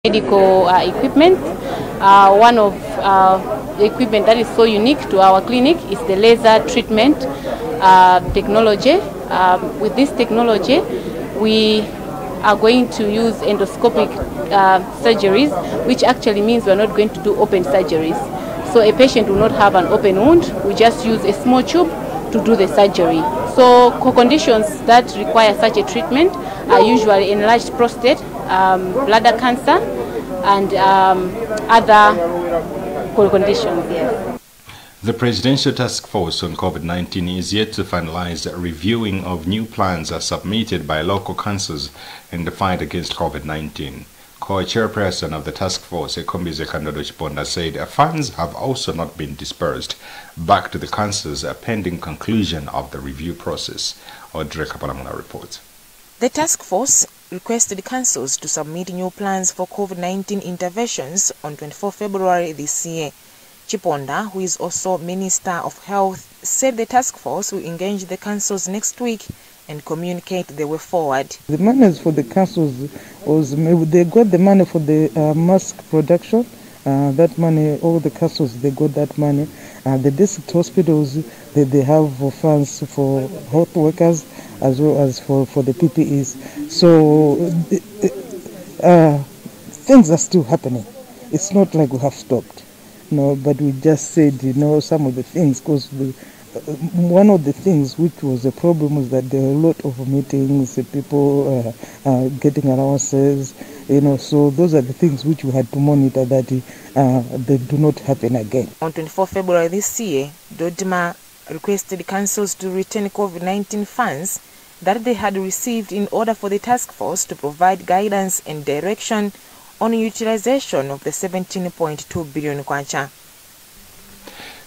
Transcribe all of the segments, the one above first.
Medical equipment. One of the equipment that is so unique to our clinic is the laser treatment technology. With this technology, we are going to use endoscopic surgeries, which actually means we're not going to do open surgeries. So a patient will not have an open wound. We just use a small tube to do the surgery. So conditions that require such a treatment are usually enlarged prostate, bladder cancer, and other conditions. Yes. The Presidential Task Force on COVID-19 is yet to finalize a reviewing of new plans as submitted by local councils in the fight against COVID-19. Co-chairperson of the task force, Ekombize Kandodo Chiponda, said funds have also not been dispersed back to the councils pending conclusion of the review process. Audrey Kapalamula reports. The task force requested councils to submit new plans for COVID-19 interventions on 24 February this year. Chiponda, who is also Minister of Health, said the task force will engage the councils next week and communicate the way forward. The money for the councils was they got the money for the mask production. That money, all the councils, they got that money. The district hospitals, they have funds for health workers as well as for the PPEs. So things are still happening. It's not like we have stopped. No, but we just said, some of the things, because one of the things which was a problem was that there were a lot of meetings, people getting allowances, so those are the things which we had to monitor that they do not happen again. On 24 February this year, Dodima requested councils to return COVID-19 funds that they had received in order for the task force to provide guidance and direction on utilization of the 17.2 billion kwacha.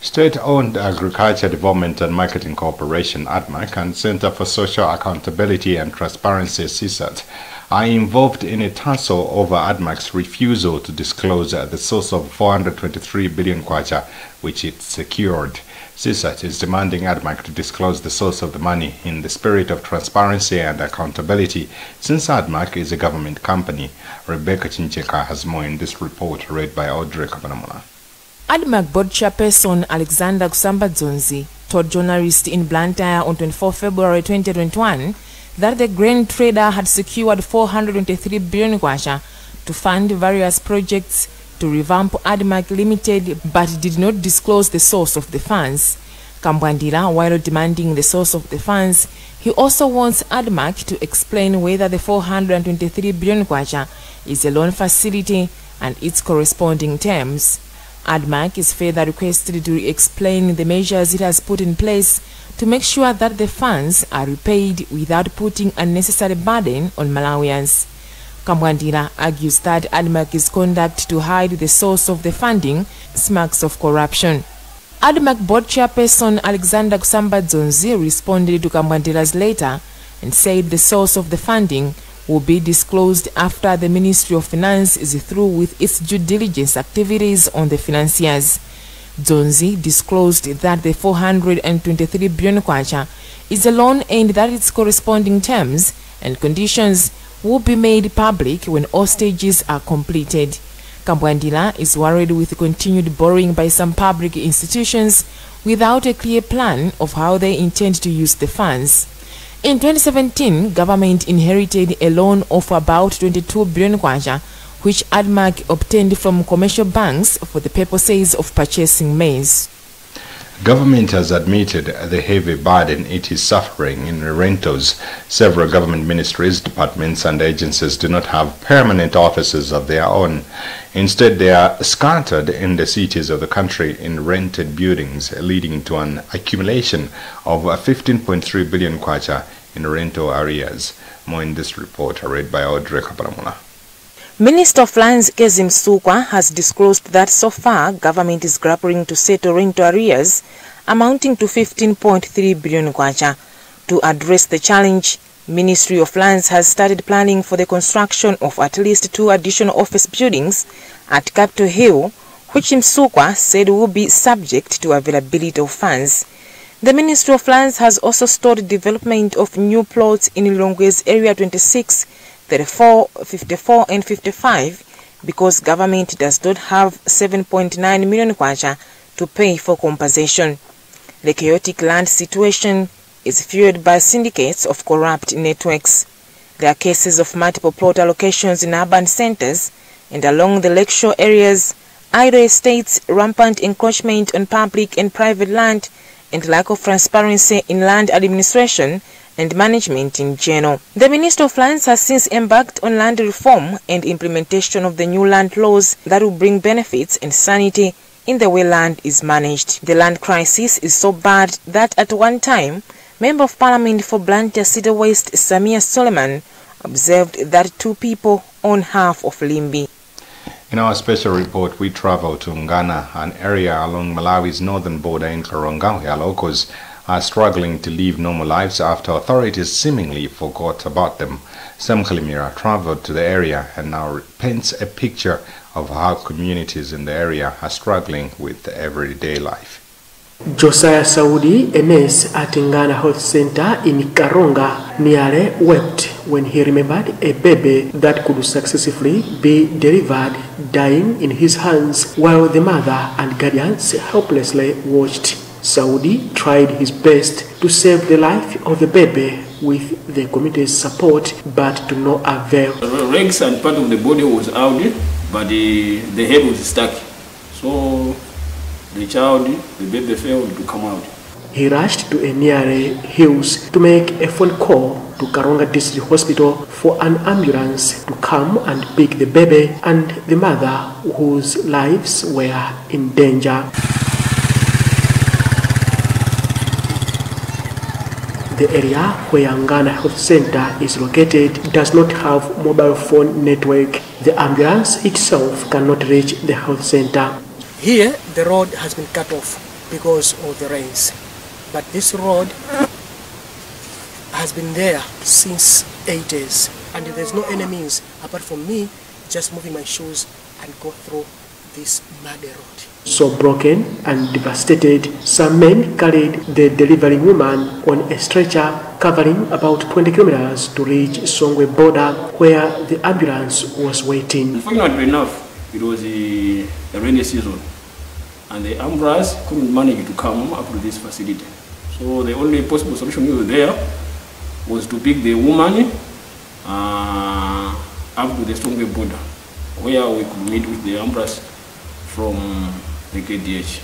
State-owned Agriculture Development and Marketing Corporation (ADMAC) and Center for Social Accountability and Transparency (CSAT) are involved in a tussle over ADMAC's refusal to disclose the source of 423 billion kwacha which it secured. CSAT is demanding ADMAC to disclose the source of the money in the spirit of transparency and accountability, since ADMAC is a government company. Rebecca Chincheka has more in this report, read by Audrey Kapanamula. ADMAC board chairperson Alexander Kusamba Dzonzi told journalists in Blantyre on 24 February 2021 that the grain trader had secured 423 billion kwacha to fund various projects to revamp ADMAC Limited, but did not disclose the source of the funds. Kambwandira, while demanding the source of the funds, he also wants ADMAC to explain whether the 423 billion kwacha is a loan facility and its corresponding terms. ADMAC is further requested to explain the measures it has put in place to make sure that the funds are repaid without putting unnecessary burden on Malawians. Kambwandira argues that ADMAC's conduct to hide the source of the funding smacks of corruption. ADMAC board chairperson Alexander Kusamba Dzonzi responded to Kambwandira's letter and said the source of the funding will be disclosed after the Ministry of Finance is through with its due diligence activities on the financiers. Dzonzi disclosed that the 423 billion kwacha is a loan and that its corresponding terms and conditions will be made public when all stages are completed. Kambwandira is worried with continued borrowing by some public institutions without a clear plan of how they intend to use the funds. In 2017, government inherited a loan of about 22 billion kwacha, which ADMAC obtained from commercial banks for the purposes of purchasing maize. Government has admitted the heavy burden it is suffering in rentals. Several government ministries, departments and agencies do not have permanent offices of their own. Instead, they are scattered in the cities of the country in rented buildings, leading to an accumulation of 15.3 billion kwacha in rental arrears. More in this report, read by Audrey Kapalamula. Minister of Lands Kezim Sukwa has disclosed that so far government is grappling to settle rental arrears amounting to 15.3 billion kwacha. To address the challenge, Ministry of Lands has started planning for the construction of at least 2 additional office buildings at Capitol Hill, which Msukwa said will be subject to availability of funds. The Ministry of Lands has also started development of new plots in Lilongwe's Area 26, 34, 54 and 55 because government does not have 7.9 million kwacha to pay for compensation. The chaotic land situation is fueled by syndicates of corrupt networks. There are cases of multiple plot allocations in urban centers and along the lakeshore areas, idle estates, rampant encroachment on public and private land, and lack of transparency in land administration and management in general. The Minister of Lands has since embarked on land reform and implementation of the new land laws that will bring benefits and sanity in the way land is managed. The land crisis is so bad that at one time, Member of Parliament for Blantyre City West Samia Solomon observed that 2 people own half of Limbi. In our special report, we travel to Nkhani, an area along Malawi's northern border in Karonga, where locals are struggling to live normal lives after authorities seemingly forgot about them. Sam Kalimira traveled to the area and now paints a picture of how communities in the area are struggling with everyday life. Josiah Saudi, a nurse at Nkhani Health Center in Karonga, nearly wept when he remembered a baby that could successfully be delivered dying in his hands while the mother and guardians helplessly watched. Saudi tried his best to save the life of the baby with the community's support, but to no avail. The legs and part of the body was out, but the head was stuck. So the baby failed to come out. He rushed to a nearby hills to make a phone call to Karonga District Hospital for an ambulance to come and pick the baby and the mother, whose lives were in danger. The area where Nkhani Health Center is located does not have mobile phone network. The ambulance itself cannot reach the health center. Here, the road has been cut off because of the rains. But this road has been there since 80s. And there's no any means apart from me just moving my shoes and go through this muddy road. So broken and devastated, some men carried the delivering woman on a stretcher covering about 20 kilometers to reach Songwe border, where the ambulance was waiting. Unfortunately enough, it was a rainy season and the ambulance couldn't manage to come up to this facility. So the only possible solution we were there was to pick the woman up to the Songwe border, where we could meet with the ambulance from the KDH.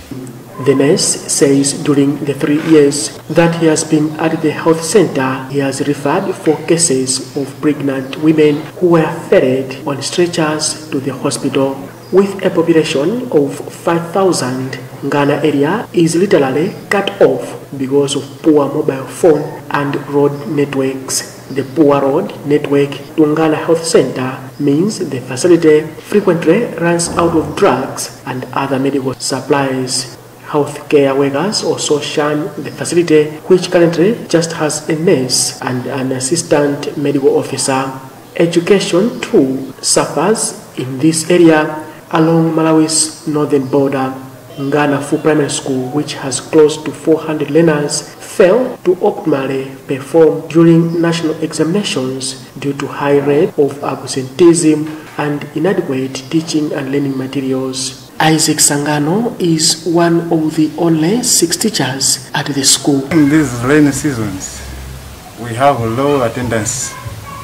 The nurse says during the 3 years that he has been at the health center, he has referred 4 cases of pregnant women who were ferried on stretchers to the hospital. With a population of 5,000, Nkhani area is literally cut off because of poor mobile phone and road networks. The poor road network to Nkhani Health Center means the facility frequently runs out of drugs and other medical supplies. Healthcare workers also shun the facility, which currently just has a nurse and an assistant medical officer. Education too suffers in this area along Malawi's northern border. Nkhani Full Primary School, which has close to 400 learners, failed to optimally perform during national examinations due to high rate of absenteeism and inadequate teaching and learning materials. Isaac Sangano is one of the only 6 teachers at the school. In these rainy seasons, we have a low attendance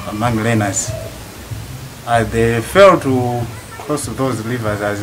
among learners. They fail to cross those rivers as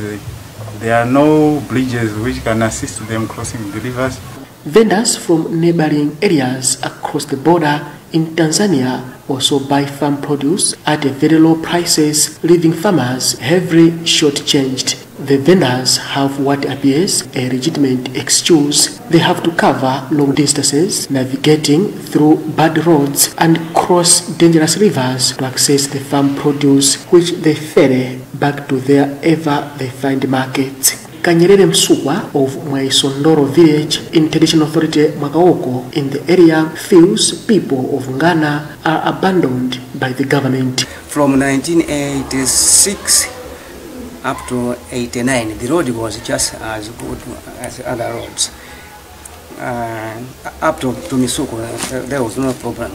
there are no bridges which can assist them crossing the rivers. Vendors from neighboring areas across the border in Tanzania also buy farm produce at very low prices, leaving farmers heavily shortchanged. The vendors have what appears a legitimate excuse. They have to cover long distances, navigating through bad roads and cross dangerous rivers to access the farm produce, which they ferry back to wherever they find markets. Kanyerere Msukwa of Mwaisondoro village in Traditional Authority Mwakaoko in the area feels people of Nkhani are abandoned by the government. From 1986 up to 89, the road was just as good as other roads. Up to Misuko, there was no problem.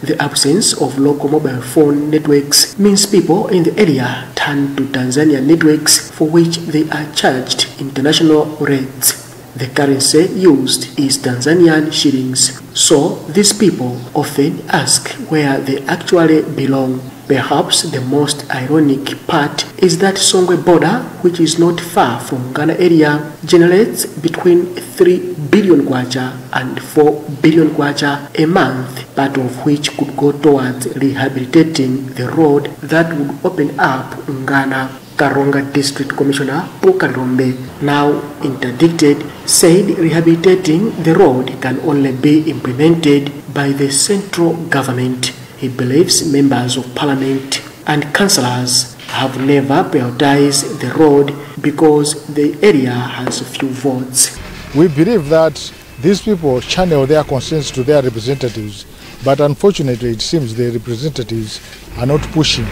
The absence of local mobile phone networks means people in the area turn to Tanzanian networks for which they are charged international rates. The currency used is Tanzanian shillings, so these people often ask where they actually belong. Perhaps the most ironic part is that Songwe border, which is not far from Ghana area, generates between 3 billion kwacha and 4 billion kwacha a month, part of which could go towards rehabilitating the road that would open up Ghana. Karonga District Commissioner Paul Kalombe, now interdicted, said rehabilitating the road can only be implemented by the central government. He believes members of parliament and councillors have never prioritized the road because the area has few votes. We believe that these people channel their concerns to their representatives, but unfortunately it seems the representatives are not pushing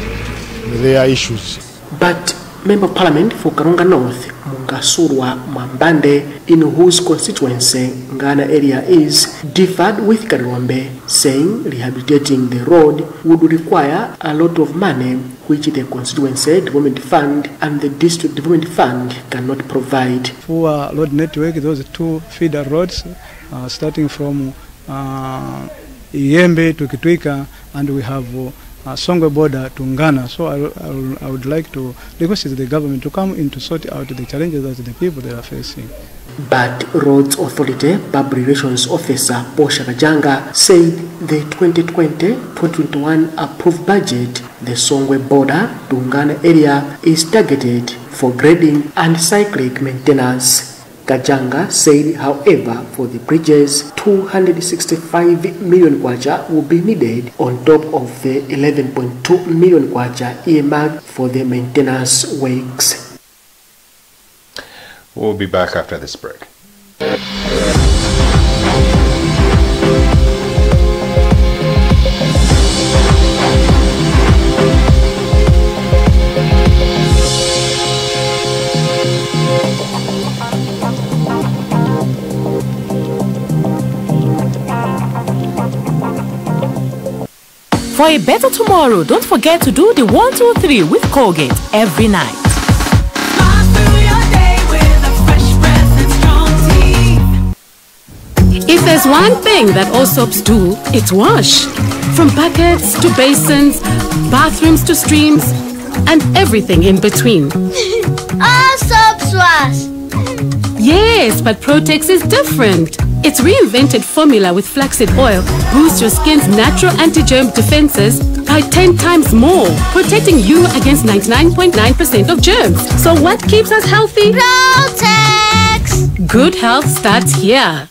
their issues. But Member of Parliament for Karonga North, Mungasurwa Mwambande, in whose constituency Ghana area is, differed with Kalombe, saying rehabilitating the road would require a lot of money which the constituency development fund and the district development fund cannot provide. For road network, those 2 feeder roads starting from Iyembe to Kitwika, and we have Songwe border to Ghana. So I would like to request the government to come in to sort out the challenges that the people they are facing. But Roads Authority Public Relations Officer Posha Kajanga said the 2020-2021 approved budget, the Songwe border to Ghana area, is targeted for grading and cyclic maintenance. Kajanga said, however, for the bridges, 265 million kwacha will be needed on top of the 11.2 million kwacha earmarked for the maintenance works. We'll be back after this break. For a better tomorrow, don't forget to do the 1, 2, 3 with Colgate every night. If there's one thing that all soaps do, it's wash. From buckets to basins, bathrooms to streams, and everything in between. All soaps wash. Yes, but Protex is different. Its reinvented formula with flaxseed oil boosts your skin's natural anti-germ defenses by 10 times more, protecting you against 99.9% of germs. So what keeps us healthy? Protex! Good health starts here.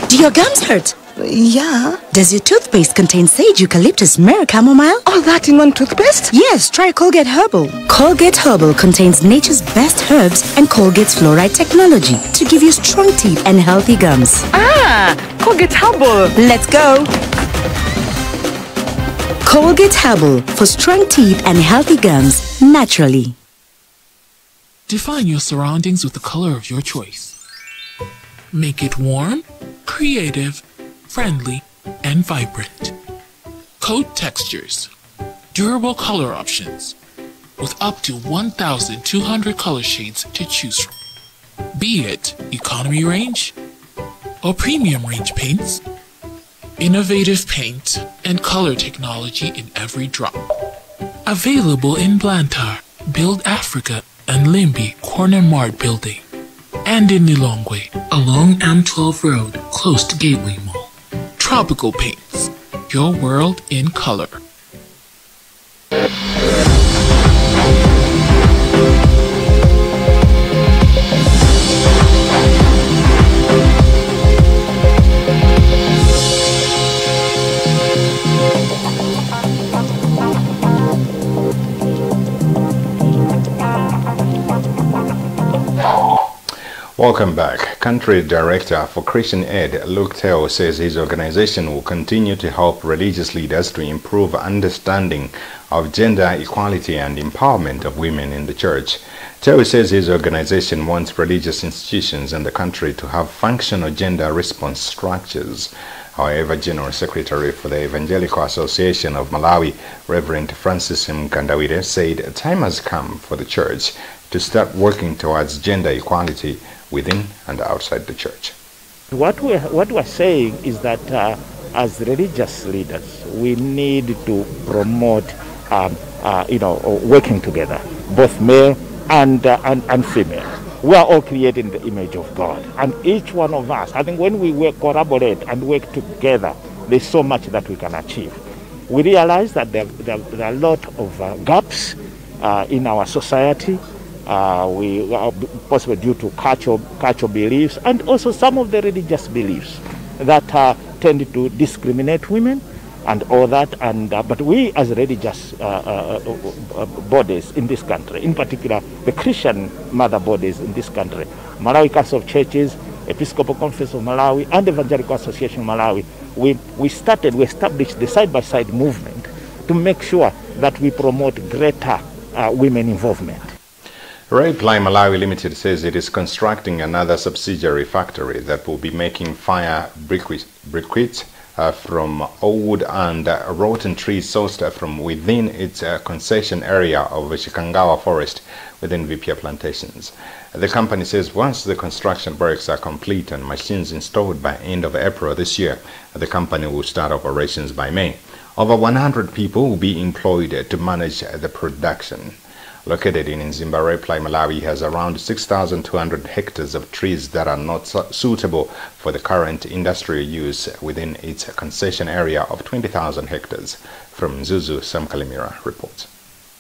Do your gums hurt? Yeah. Does your toothpaste contain sage, eucalyptus, myrrh, chamomile? All that in one toothpaste? Yes, try Colgate Herbal. Colgate Herbal contains nature's best herbs and Colgate's fluoride technology to give you strong teeth and healthy gums. Ah, Colgate Herbal. Let's go. Colgate Herbal for strong teeth and healthy gums naturally. Define your surroundings with the color of your choice. Make it warm, creative, friendly, and vibrant. Coat textures, durable color options, with up to 1,200 color shades to choose from. Be it economy range or premium range paints, innovative paint and color technology in every drop. Available in Blantyre, Build Africa, and Limby Corner Mart Building, and in Lilongwe along M12 Road, close to Gateway Mall. Tropical Paints, your world in color. Welcome back. Country Director for Christian Aid, Luke Teo, says his organization will continue to help religious leaders to improve understanding of gender equality and empowerment of women in the church. Teo says his organization wants religious institutions in the country to have functional gender response structures. However, General Secretary for the Evangelical Association of Malawi, Reverend Francis Mkandawire, said time has come for the church to start working towards gender equality within and outside the church. What we're saying is that as religious leaders, we need to promote, working together, both male and female. We are all created in the image of God, and each one of us, I think when we collaborate and work together, there's so much that we can achieve. We realize that there are a lot of gaps in our society. We are possibly due to cultural beliefs and also some of the religious beliefs that tend to discriminate women and all that. And but we as religious bodies in this country, in particular the Christian mother bodies in this country, Malawi Council of Churches, Episcopal Conference of Malawi, and Evangelical Association of Malawi, we established the side-by-side movement to make sure that we promote greater women involvement. Reply Malawi Limited says it is constructing another subsidiary factory that will be making fire briquettes from old and rotten trees sourced from within its concession area of Shikangawa Forest within Vipia Plantations. The company says once the construction works are complete and machines installed by end of April this year, the company will start operations by May. Over 100 people will be employed to manage the production. Located in Nzimba, Reply Malawi has around 6,200 hectares of trees that are not suitable for the current industrial use within its concession area of 20,000 hectares. From Zuzu, Sam Kalimira reports.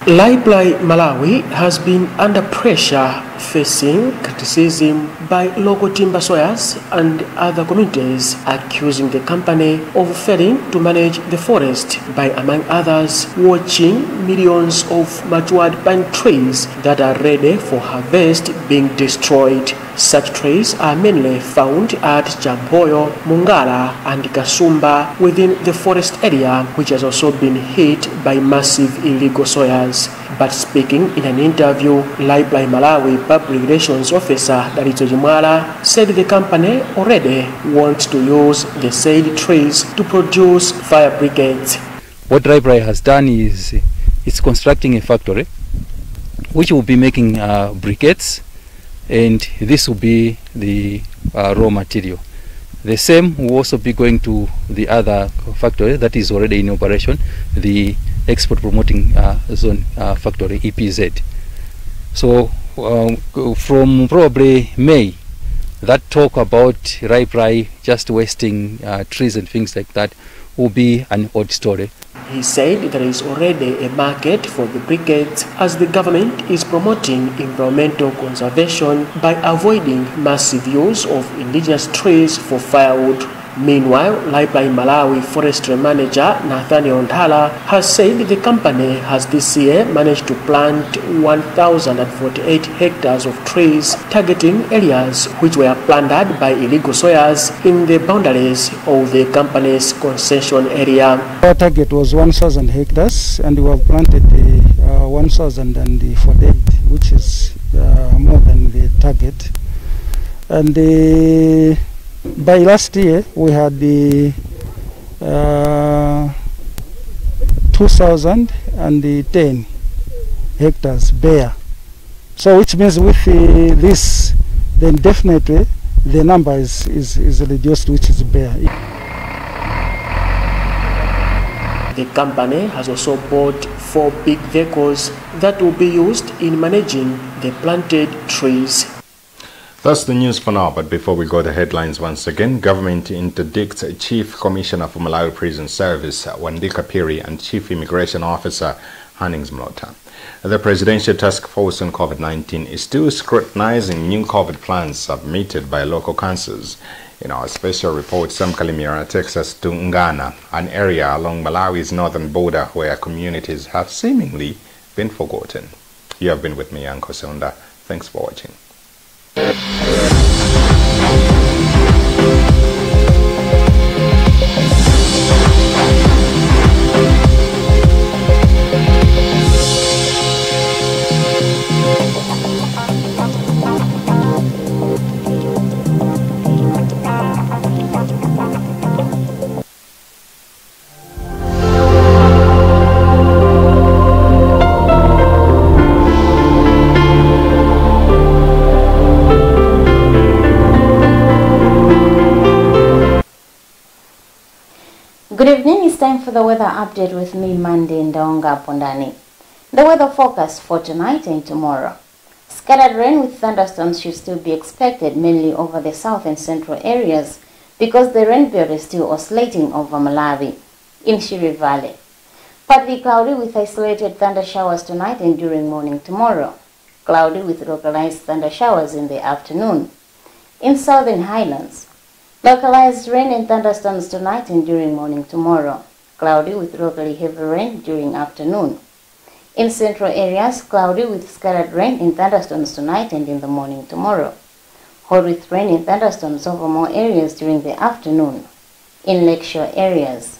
Reply Malawi has been under pressure, facing criticism by local timber sawyers and other communities, accusing the company of failing to manage the forest by, among others, watching millions of matured pine trees that are ready for harvest being destroyed. Such trees are mainly found at Champoyo, Mungala, and Kasumba within the forest area, which has also been hit by massive illegal sawyers. But speaking in an interview, Reply Malawi Public Relations Officer Darito Jimwala said the company already wants to use the said trees to produce fire briquettes. What Reply has done is it's constructing a factory which will be making briquettes, and this will be the raw material. The same will also be going to the other factory that is already in operation, the Export Promoting Zone factory, EPZ. So from probably May, that talk about Reply just wasting trees and things like that will be an old story. He said there is already a market for the briquettes as the government is promoting environmental conservation by avoiding massive use of indigenous trees for firewood. Meanwhile, Reply Malawi Forestry Manager Nathaniel Ndhala has said the company has this year managed to plant 1,048 hectares of trees, targeting areas which were plundered by illegal sawyers in the boundaries of the company's concession area. Our target was 1,000 hectares, and we have planted 1,048, which is more than the target. And by last year, we had the 2,010 hectares bare. So which means with this, then definitely the number is reduced, which is bare. The company has also bought 4 big vehicles that will be used in managing the planted trees. That's the news for now, but before we go to headlines once again, government interdicts Chief Commissioner for Malawi Prison Service, Wandika Piri, and Chief Immigration Officer, Hannings Mlota. The Presidential Task Force on COVID-19 is still scrutinizing new COVID plans submitted by local councils. In our special report, Sam Kalimira takes us to Nkhani, an area along Malawi's northern border where communities have seemingly been forgotten. You have been with me, Uncle Sonda. Thanks for watching. Good evening, it's time for the weather update with me, Monday Ndaonga Pondani. The weather forecast for tonight and tomorrow. Scattered rain with thunderstorms should still be expected, mainly over the south and central areas, because the rain belt is still oscillating over Malawi in Shire Valley. Partly cloudy with isolated thunder showers tonight and during morning tomorrow. Cloudy with localized thunder showers in the afternoon. In southern highlands, localized rain and thunderstorms tonight and during morning tomorrow. Cloudy with locally heavy rain during afternoon. In central areas, cloudy with scattered rain and thunderstorms tonight and in the morning tomorrow. Hot with rain and thunderstorms over more areas during the afternoon. In lakeshore areas,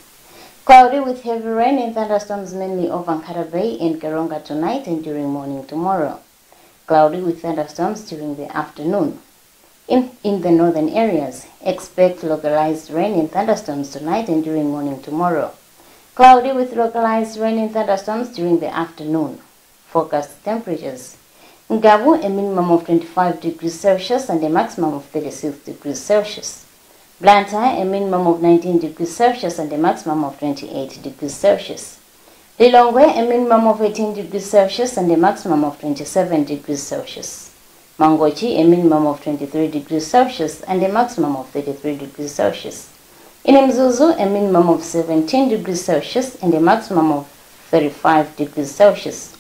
cloudy with heavy rain and thunderstorms mainly over Nkara Bay and Karonga tonight and during morning tomorrow. Cloudy with thunderstorms during the afternoon. In the northern areas, expect localized rain and thunderstorms tonight and during morning tomorrow. Cloudy with localized rain and thunderstorms during the afternoon. Forecast temperatures. Ngabu, a minimum of 25 degrees Celsius and a maximum of 36 degrees Celsius. Blantyre, a minimum of 19 degrees Celsius and a maximum of 28 degrees Celsius. Lilongwe, a minimum of 18 degrees Celsius and a maximum of 27 degrees Celsius. Mangochi, a minimum of 23 degrees Celsius and a maximum of 33 degrees Celsius. In Mzuzu, a minimum of 17 degrees Celsius and a maximum of 35 degrees Celsius.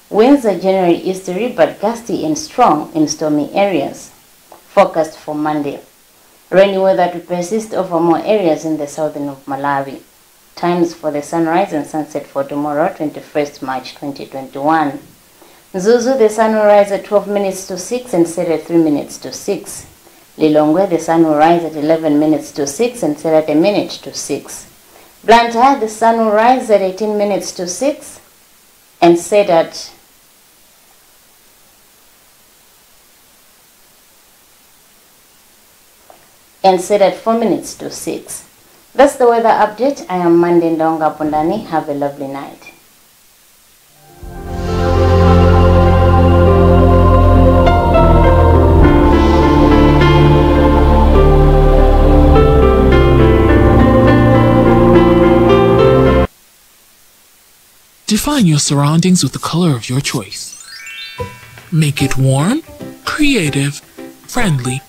Winds are generally easterly but gusty and strong in stormy areas. Forecast for Monday. Rainy weather to persist over more areas in the southern of Malawi. Times for the sunrise and sunset for tomorrow, 21st March 2021. Zuzu, the sun will rise at 12 minutes to 6 and set at 3 minutes to 6. Lilongwe, the sun will rise at 11 minutes to 6 and set at a minute to 6. Blantyre, the sun will rise at 18 minutes to 6 and set at and set at 4 minutes to 6. That's the weather update. I am Monday Ndaonga Pondani. Have a lovely night. Define your surroundings with the color of your choice. Make it warm, creative, friendly,